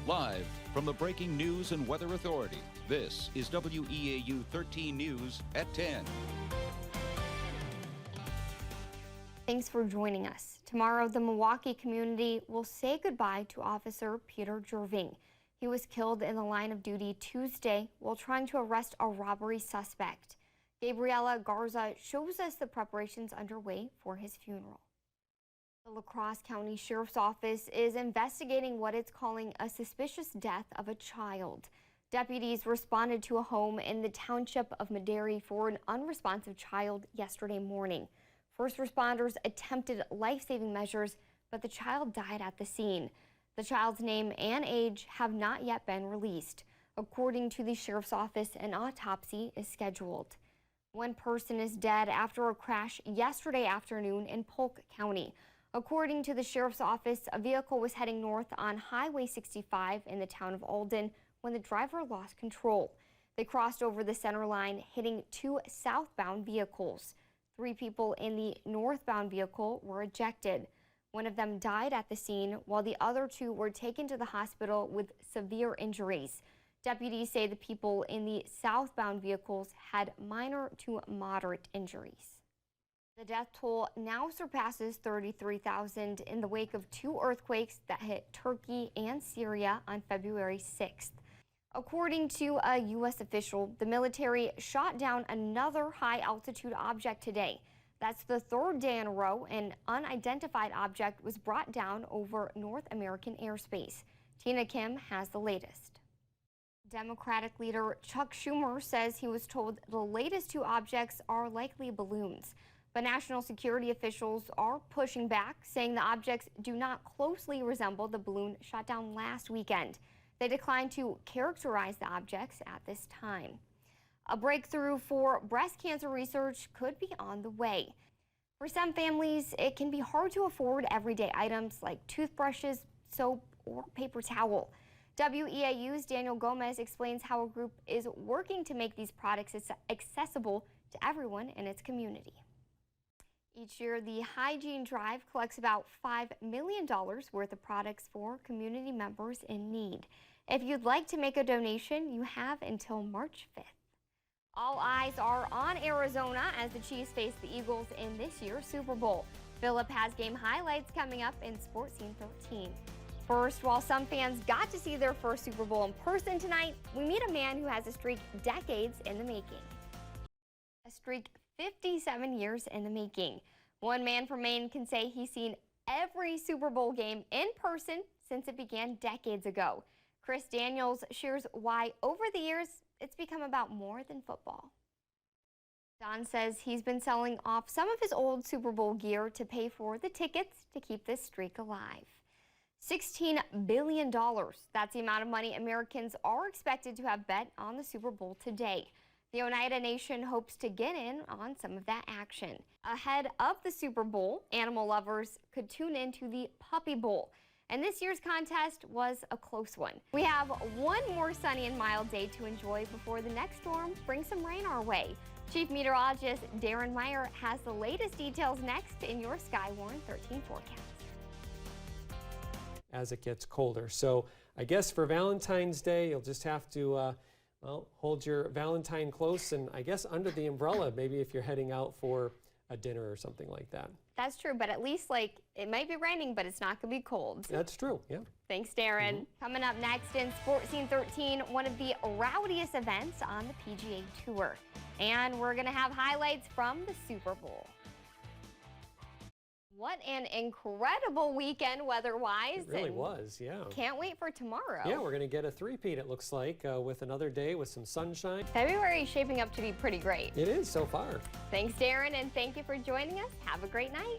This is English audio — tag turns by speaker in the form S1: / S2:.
S1: Live from the Breaking News and Weather Authority, this is WEAU 13 News at 10.
S2: Thanks for joining us. Tomorrow, the Milwaukee community will say goodbye to Officer Peter Jerving. He was killed in the line of duty Tuesday while trying to arrest a robbery suspect. Gabriela Garza shows us the preparations underway for his funeral. The La Crosse County Sheriff's Office is investigating what it's calling a suspicious death of a child. Deputies responded to a home in the township of Madera for an unresponsive child yesterday morning. First responders attempted life-saving measures, but the child died at the scene. The child's name and age have not yet been released. According to the Sheriff's Office, an autopsy is scheduled. One person is dead after a crash yesterday afternoon in Polk County. According to the Sheriff's Office, a vehicle was heading north on Highway 65 in the town of Alden when the driver lost control. They crossed over the center line, hitting two southbound vehicles. 3 people in the northbound vehicle were ejected. One of them died at the scene, while the other 2 were taken to the hospital with severe injuries. Deputies say the people in the southbound vehicles had minor to moderate injuries. The death toll now surpasses 33,000 in the wake of 2 earthquakes that hit Turkey and Syria on February 6th. According to a U.S. official, the military shot down another high-altitude object today. That's the 3rd day in a row an unidentified object was brought down over North American airspace. Tina Kim has the latest. Democratic leader Chuck Schumer says he was told the latest 2 objects are likely balloons. But national security officials are pushing back, saying the objects do not closely resemble the balloon shot down last weekend. They declined to characterize the objects at this time. A breakthrough for breast cancer research could be on the way. For some families, it can be hard to afford everyday items like toothbrushes, soap, or paper towel. WEAU's Daniel Gomez explains how a group is working to make these products accessible to everyone in its community. Each year, the Hygiene Drive collects about $5 million worth of products for community members in need. If you'd like to make a donation, you have until March 5th. All eyes are on Arizona as the Chiefs face the Eagles in this year's Super Bowl. Philip has game highlights coming up in Sports Scene 13. First, while some fans got to see their first Super Bowl in person tonight, we meet a man who has a streak decades in the making. A streak 57 years in the making. One man from Maine can say he's seen every Super Bowl game in person since it began decades ago. Chris Daniels shares why over the years it's become about more than football. Don says he's been selling off some of his old Super Bowl gear to pay for the tickets to keep this streak alive. $16 billion. That's the amount of money Americans are expected to have bet on the Super Bowl today. The Oneida Nation hopes to get in on some of that action. Ahead of the Super Bowl, animal lovers could tune into the Puppy Bowl. And this year's contest was a close one. We have one more sunny and mild day to enjoy before the next storm brings some rain our way. Chief Meteorologist Darren Meyer has the latest details next in your Skywarn 13 forecast.
S3: As it gets colder. So I guess for Valentine's Day, you'll just have to well, hold your Valentine close and I guess under the umbrella, maybe if you're heading out for a dinner or something like that. That's true, but at least it might be raining, but it's not going to be cold. That's true, yeah. Thanks, Darren. Coming up next in Sports Scene 13, one of the rowdiest events on the PGA Tour. And we're going to have highlights from the Super Bowl. What an incredible weekend weather-wise. It really was, yeah. Can't wait for tomorrow. Yeah, we're going to get a three-peat, it looks like, with another day with some sunshine. February is shaping up to be pretty great. It is so far. Thanks, Darren, and thank you for joining us. Have a great night.